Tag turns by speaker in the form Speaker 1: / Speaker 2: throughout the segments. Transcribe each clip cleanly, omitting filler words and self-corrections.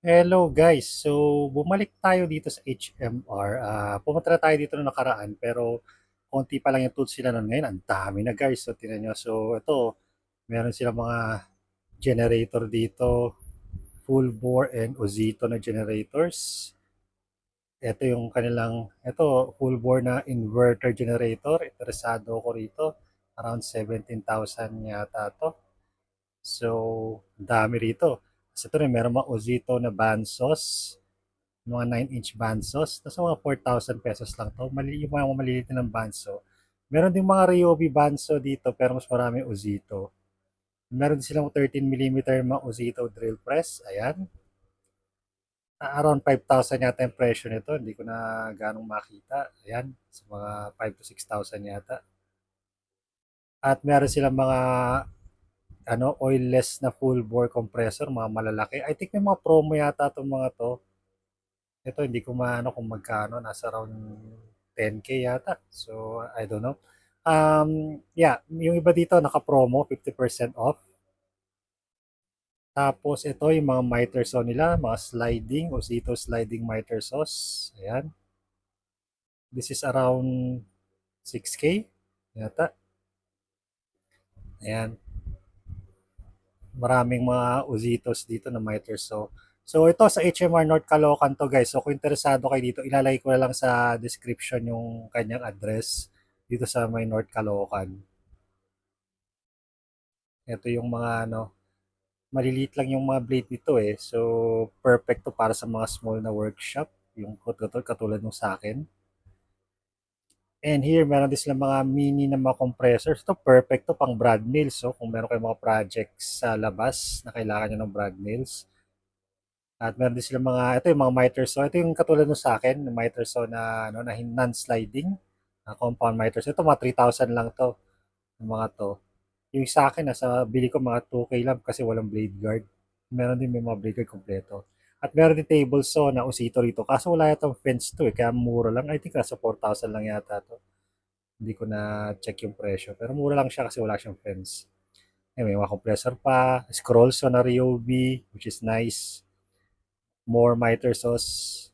Speaker 1: Hello guys. So, bumalik tayo dito sa HMR. Pumunta na tayo dito noong nakaraan pero konti pa lang yung tools sila noon. Ngayon, ang dami na guys. So, tingnan nyo. So, ito, meron sila mga generator dito. Full bore and Ozito na generators. Ito yung kanilang, ito, full bore na inverter generator. Interesado ko rito. Around 17,000 yata to. So, ang dami rito. Kasi ito rin, meron mga Ozito na bandsos, mga 9-inch bandsos. Tapos mga 4,000 pesos lang to. Yung mga maliliit ng banso. Meron din mga Ryobi banso dito pero mas marami Ozito. Meron din silang 13 mm mga Ozito drill press. Ayan. Around 5,000 yata yung presyo nito. Hindi ko na ganong makita. Ayan. Sa mga 5 to 6,000 yata. At meron silang mga oilless na full bore compressor, mga malalaki. I think may mga promo yata itong mga to. Ito hindi ko maano kung magkano, nasa around 10K yata. So, I don't know. Yeah, yung iba dito naka-promo, 50% off. Tapos ito yung mga miter saw nila, mga sliding, Osito sliding miter saws. Ayan. This is around 6K yata. Ayan. Maraming mga Ozitos dito na miter saw. So ito sa HMR North Caloocan to guys. So kung interesado kayo dito, ilalagay ko na lang sa description yung kanyang address dito sa may North Caloocan. Ito yung mga maliliit lang yung mga blade nito eh. So perfect to para sa mga small na workshop, yung katulad nung sa akin. And here, meron din silang mga mini na mga compressors. Ito, perfect to pang brad nails. So, kung meron kayong mga projects sa labas na kailangan nyo ng brad nails, at meron din silang mga, ito yung mga miter saw. Ito yung katulad nung sa akin, yung miter saw na, na non-sliding, na compound miter saw. Ito mga 3,000 lang to, yung mga to. Yung sa akin, nasa bili ko mga 2K lang kasi walang blade guard. Meron din may mga blade guard kompleto. At meron din table saw na usito rito. Kaso wala yatang fence to eh, kaya mura lang. I think nasa 4,000 lang yata to. Hindi ko na check yung presyo. Pero mura lang siya kasi wala siyang fence. May mga compressor pa. Scroll saw na Ryobi, which is nice. More miter saws.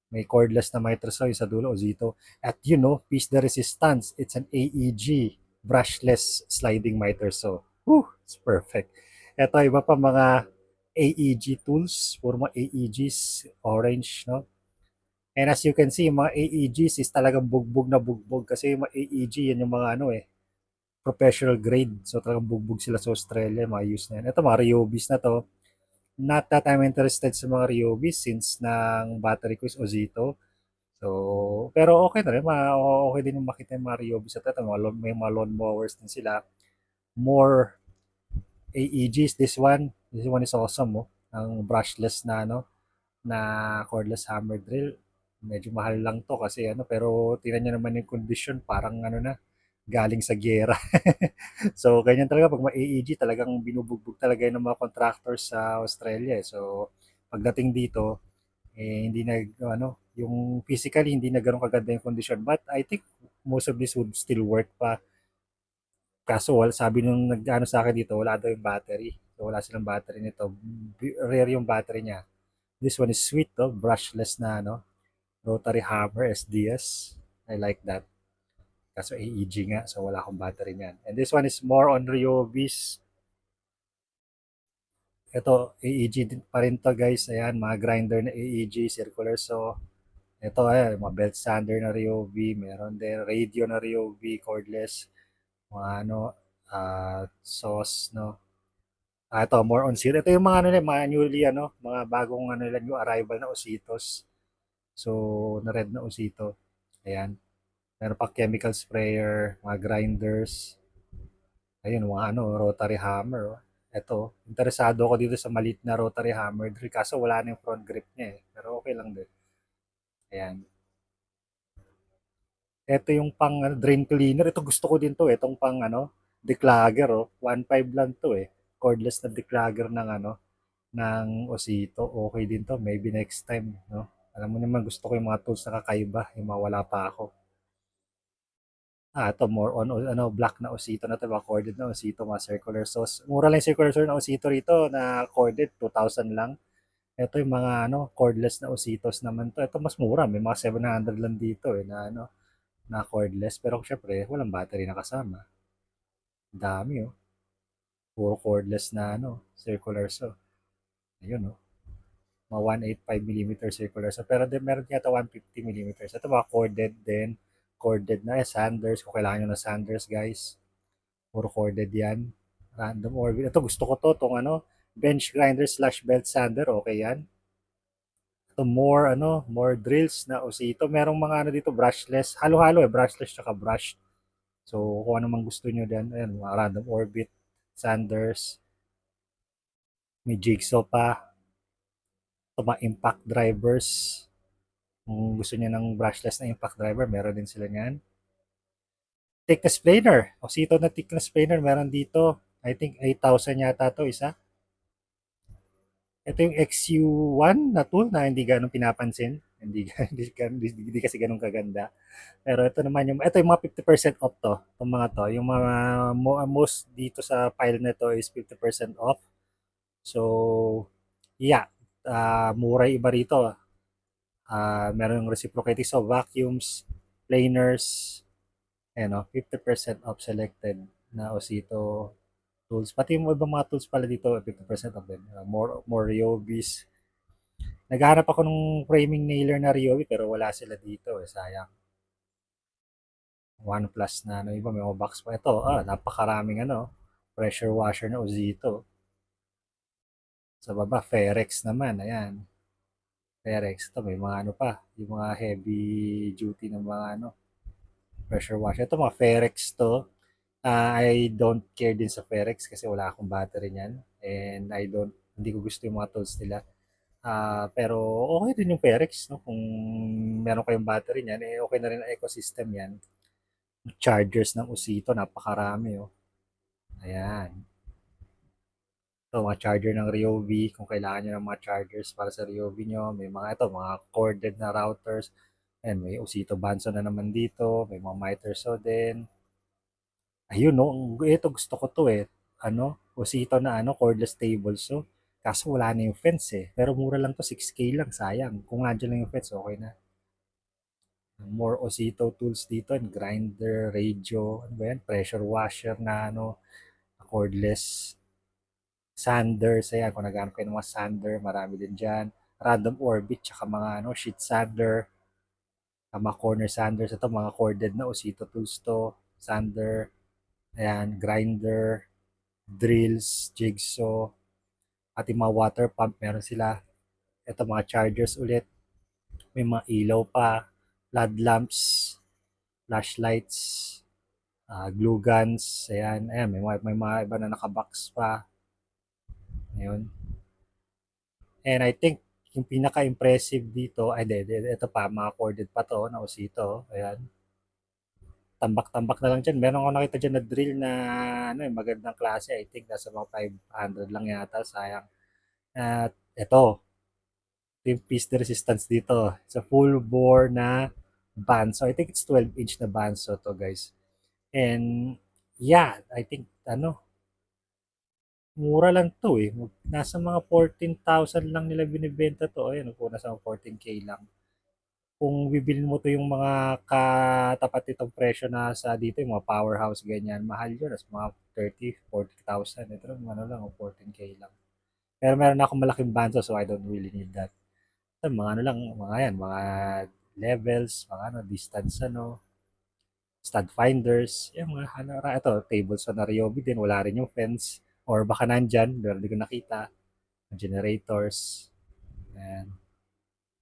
Speaker 1: May cordless na miter saw yung sa dulo, Ozito. At piece the resistance. It's an AEG, brushless sliding miter saw. Woo! It's perfect. Ito, iba pa mga AEG tools. Puro mga AEGs, orange, no? And as you can see, yung mga AEGs is talagang bugbog na bugbog kasi yung mga AEG, yan yung mga professional grade. So talagang bugbog sila sa Australia, mga use na yan. Ito, mga Ryobis na to. Not that I'm interested sa mga Ryobis since ng battery ko is Ozito. So, pero okay na rin. Okay din yung makita yung mga Ryobis at ito. May mga lawn mowers din sila. More AEGs. This one is awesome. Oh. Ang brushless na na cordless hammer drill. Medyo mahal lang to kasi pero tingnan niyo naman yung condition, parang na, galing sa giyera. So, ganyan talaga pag ma-AEG, talagang binubugbog talaga yun ng mga contractors sa Australia. Eh. So, pagdating dito, hindi na, yung physically, hindi na ganun kaganda yung condition. But I think most of this would still work pa. Kaso, sabi nung nag-ano sa akin dito, wala daw yung battery. So, wala silang battery nito. Rare yung battery niya. This one is sweet, to brushless na, rotary hammer SDS. I like that. Kaso AEG nga, so wala akong battery niyan. And this one is more on Ryobi's. Ito, AEG din pa rin to guys. Ayan, mga grinder na AEG, circular. So, ito, ayan, mga belt sander na Ryobi. Meron din radio na Ryobi, cordless. Mga sauce, no. Ito, more on zero. Ito yung mga mga newly, mga bagong new arrival na Ositos. So, na red na Osito. Ayan. Meron pa chemical sprayer, mga grinders. Ayun, mga rotary hammer. Oh. Ito, interesado ako dito sa maliit na rotary hammer drill kaso wala na yung front grip niya eh. Pero okay lang din. Ayan. Ito yung pang drain cleaner. Ito gusto ko din to. Itong pang declagger oh. 1.5 lang to eh. Cordless na declagger ng ng Osito. Okay din to. Maybe next time, no? Alam mo naman gusto ko yung mga tools na kakaiba, yung mawala pa ako. Ito more on black na Osito na 'to, mga corded na Osito, mga circular sauce. Mura lang yung circular sauce na Osito rito na corded, 2,000 lang. Ito yung mga cordless na Ositos naman to. Ito mas mura, may mga 700 lang dito na na cordless. Pero syempre, walang battery na kasama. Dami puro cordless na circular saw. Ayun mga 185 mm circular saw. Pero din meron yata 150 mm. Ito mga corded din. Corded na sanders. Kung kailangan nyo ng sanders guys. Puro corded yan. Random orbit. Ito gusto ko to. Itong bench grinder slash belt sander. Okay yan. Ito more drills na Osito. Merong mga dito brushless. Halo-halo brushless tsaka brush. So kung ano mang gusto nyo din. Ayan, mga random orbit, sanders, may jigsaw pa. Ito mga impact drivers. Kung gusto niya ng brushless na impact driver, meron din sila niyan. Thickness planer. Osito na thickness planer meron dito. I think 8,000 yata to isa. Ito yung XU1 na tool na hindi ganong pinapansin. Hindi kasi ganun kaganda. Pero ito naman ito yung mga 50% off to. Itong mga to. Yung mga most dito sa pile na to is 50% off. So, yeah. Mura iba rito. Meron yung reciprocating so vacuums, planers, 50% off selected na Osito tools. Pati yung ibang mga tools pala dito, 50% off din. More Ryobis. Naghahanap ako ng framing nailer na Ryobi pero wala sila dito. Sayang. OnePlus na iba may mga box pa. Ito, napakaraming pressure washer na Ozito. Sa baba, Ferex naman. Ayan. Ferex. Ito, may mga pa. Yung mga heavy duty ng mga pressure washer. Ito, mga Ferex to. I don't care din sa Ferex kasi wala akong battery niyan. And hindi ko gusto yung mga tools nila. Pero okay din yung Ferex, no? Kung meron kayong battery niyan, okay na rin ang ecosystem yan. Chargers ng Usito, napakarami Ayan. Ito, mga charger ng Ryobi. Kung kailangan nyo ng mga chargers para sa Ryobi nyo, may mga corded na routers. Ayan, may Usito Banso na naman dito. May mga Mitre Saw din. Ayun, no. Ito gusto ko to Usito na cordless table saw. Kaso wala na yung fence Pero mura lang to, 6K lang, sayang. Kung nandiyan lang yung fence, okay na. More Osito tools dito, and grinder, radio, ano ba yan? Pressure washer na cordless, sanders, ayan, kung naghanap kayo ng mga sander, marami din dyan. Random orbit, tsaka mga sheet sander, mga corner sanders, ito mga corded na Osito tools to, sander, ayan, grinder, drills, jigsaw, at yung mga water pump, meron sila. Ito mga chargers ulit, may mga ilaw pa, flood lamps, flashlights, glue guns, ayan, may mga iba na nakabox pa. Ayun. And I think yung pinaka-impressive dito, ito pa, mga corded pa to, na Osito. Ayan. Tambak-tambak na lang dyan. Meron ako nakita dyan na drill na magandang klase. I think nasa mga 500 lang yata. Sayang. At ito, yung piece de resistance dito. It's a full bore na bandso. I think it's 12-inch na bandso to guys. And yeah, I think mura lang to Nasa mga 14,000 lang nila binibenta to. Ayun, po nasa mga 14K lang. Kung bibilin mo to yung mga katapat itong presyo na sa dito, yung mga powerhouse ganyan, mahal yun. As mga 30, 40,000. Ito lang, lang, 14K lang. Pero meron akong malaking banso so I don't really need that. Ito, mga lang, mga yan, mga levels, mga distance stud finders, yung mga ito, tables sa Ryobi din, wala rin yung fence. Or baka nandyan, pero hindi ko nakita. Generators. Ayan.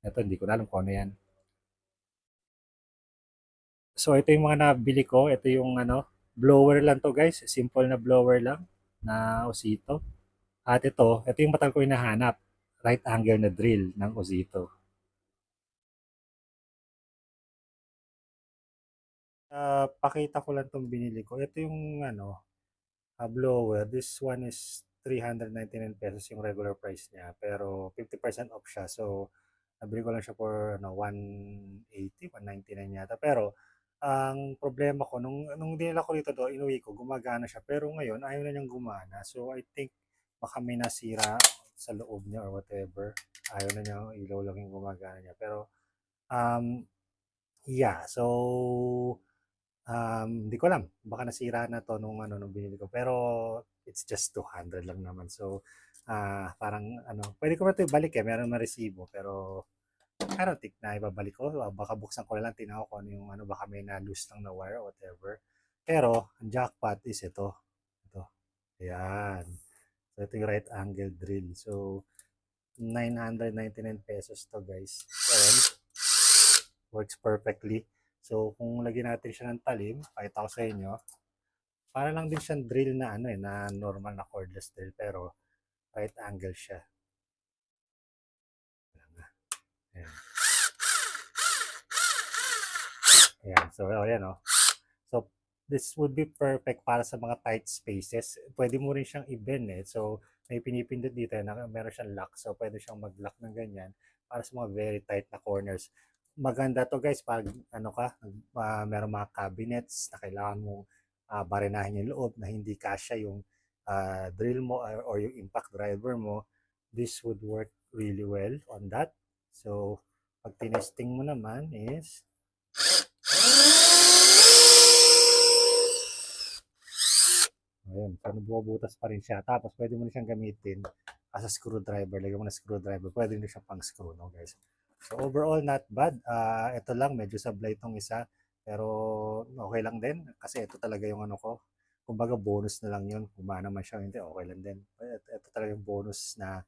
Speaker 1: Ito, hindi ko na alam kung ano yan. So, ito yung mga nabili ko. Ito yung blower lang to guys. Simple na blower lang na Osito. At ito yung matagal ko hinahanap. Right angle na drill ng Osito. Pakita ko lang tong binili ko. Ito yung blower. This one is 399 pesos yung regular price niya. Pero 50% off siya. So, nabili ko lang siya for 180, 199 yata. Pero, ang problema ko, nung dinala ko dito inuwi ko, gumagana siya. Pero ngayon, ayaw na niyang gumana. So, I think baka may nasira. sa loob niya or whatever. Ayaw na niya, ilaw lang yung gumagana niya. Pero, um, yeah. So, hindi ko alam. Baka nasira na to nung binili ko. Pero, it's just 200 lang naman. So, parang, pwede ko na ito ibalik eh. Meron na resibo. Pero, I don't think na ibabalik ko. Baka buksan ko na lang, tinaw ko ano yung baka may na-loose lang na wire or whatever. Pero, ang jackpot is ito. Ito. Ayan. So, ito yung right angle drill. So, 999 pesos to guys. And, works perfectly. So, kung lagyan natin siya ng talim, pakita ko sa inyo, para lang din siyang drill na na normal na cordless drill pero right angle siya. Ayan. Ayan. So, ayan o. So, this would be perfect para sa mga tight spaces. Pwede mo rin siyang i-bend eh. So, may pinipindot dito na meron siyang lock. So, pwede siyang mag-lock ng ganyan para sa mga very tight na corners. Maganda to guys pag meron mga cabinets na kailangan mong barinahin yung loob na hindi kasya yung drill mo or yung impact driver mo. This would work really well on that. So, pag tinesting mo naman is ayun, so nabubutas pa rin siya. Tapos pwede mo na siyang gamitin as a screwdriver. Lagyan mo na screwdriver. Pwede na siya pang screw, no guys? So overall, not bad. Ito lang, medyo sablay itong isa. Pero okay lang din. Kasi ito talaga yung ko. Kumbaga bonus na lang yun. Kumana man siya, hindi, okay lang din. Ito talaga yung bonus na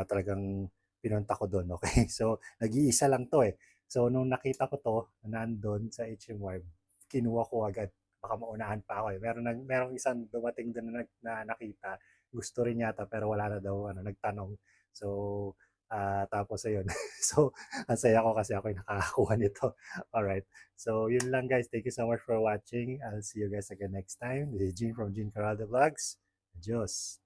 Speaker 1: talagang pinunta ko doon. Okay? So nag-iisa lang to eh. So nung nakita ko to, nandun sa HMY, kinuha ko agad baka maunahan pa ako eh. Merong isang dumating doon na nakita, gusto rin yata pero wala na daw nagtanong. So tapos ayun. So ang saya ko kasi ako yung nakakakuha nito. Alright. So yun lang guys. Thank you so much for watching. I'll see you guys again next time. This is Gene from Gene Caraldo Vlogs. Adios.